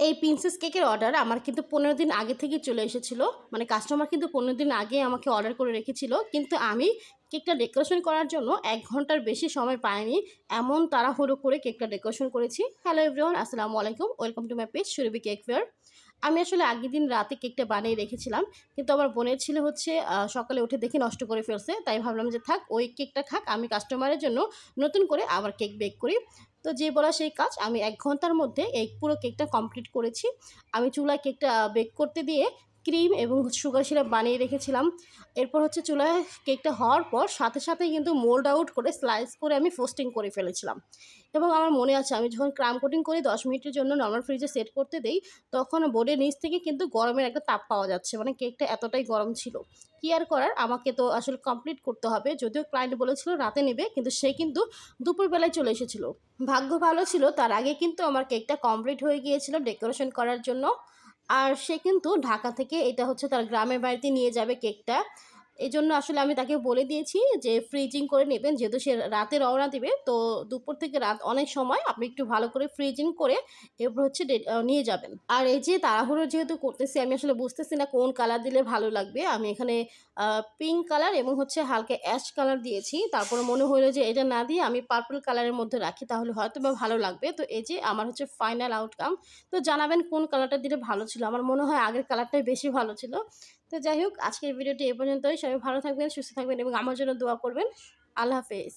এই প্রিন্সেস কেকের অর্ডার আমার কিন্তু 15 দিন আগে থেকেই চলে এসেছিলো। মানে কাস্টমার কিন্তু 15 দিন আগে আমাকে অর্ডার করে রেখেছিল, কিন্তু আমি কেকটা ডেকোরেশন করার জন্য 1 ঘন্টার বেশি সময় পাইনি। এমন তাড়াহুড়ো করে কেকটা ডেকোরেশন করেছি। হ্যালো এভরিওয়ান, আসসালামু আলাইকুম, welcome to my page Surabhi cake fair. আমি আসলে আগের দিন রাতে কেকটা বানিয়ে রেখেছিলাম, কিন্তু আমার বোনের ছেলে হচ্ছে সকালে উঠে দেখে নষ্ট করে ফেলছে। তাই ভাবলাম যে থাক, ওই কেকটা খাক, আমি কাস্টমারের জন্য নতুন করে আবার কেক বেক করি। তো যে বলা সেই কাজ, আমি 1 ঘন্টার মধ্যে এই পুরো কেকটা কমপ্লিট করেছি। আমি চুলায় কেকটা বেক করতে দিয়ে ক্রিম এবং সুগার সিরাপ বানিয়ে রেখেছিলাম। এরপর হচ্ছে চুলায় কেকটা হওয়ার পর সাথে সাথেই কিন্তু মোল্ড আউট করে স্লাইস করে আমি ফ্রস্টিং করে ফেলেছিলাম। এবং আমার মনে আছে, আমি যখন ক্রাম কোটিং করে 10 মিনিটের জন্য নরমাল ফ্রিজে সেট করতে দেই, তখন বোর্ডের নিচ থেকে কিন্তু গরমের একটা তাপ পাওয়া যাচ্ছে। মানে কেকটা এতটাই গরম ছিল। কি আর করার, আমাকে তো আসলে কমপ্লিট করতে হবে। যদিও ক্লায়েন্ট বলেছিল রাতে নেবে, কিন্তু সে কিন্তু দুপুরবেলায় চলে এসেছিল। ভাগ্য ভালো ছিল, তার আগে কিন্তু আমার কেকটা কমপ্লিট হয়ে গিয়েছিল ডেকোরেশন করার জন্য। আর সে কিন্তু ঢাকা থেকে, এটা হচ্ছে তার গ্রামের বাড়িতে নিয়ে যাবে কেকটা। এজন্য আসলে আমি তাকে বলে দিয়েছি যে ফ্রিজিং করে নেবেন, যেহেতু সে রাতে রওনা দিবে। তো দুপুর থেকে রাত অনেক সময় আপনি একটু ভালো করে ফ্রিজিং করে এরপর হচ্ছে নিয়ে যাবেন। আর এই যে তাড়াহুড়ো যেহেতু করতেছি, আমি আসলে বুঝতেছি না কোন কালার দিলে ভালো লাগবে। আমি এখানে পিঙ্ক কালার এবং হচ্ছে হালকা অ্যাশ কালার দিয়েছি। তারপরে মনে হলো যে এটা না দিয়ে আমি পার্পল কালারের মধ্যে রাখি, তাহলে হয়তো বা ভালো লাগবে। তো এই যে আমার হচ্ছে ফাইনাল আউটকাম। তো জানাবেন কোন কালারটা দিলে ভালো ছিল। আমার মনে হয় আগের কালারটাই বেশি ভালো ছিল। তো যাই হোক, আজকের ভিডিওটি এ পর্যন্তই। সবাই ভালো থাকবেন, সুস্থ থাকবেন এবং আমার জন্য দোয়া করবেন। আল্লাহ হাফেজ।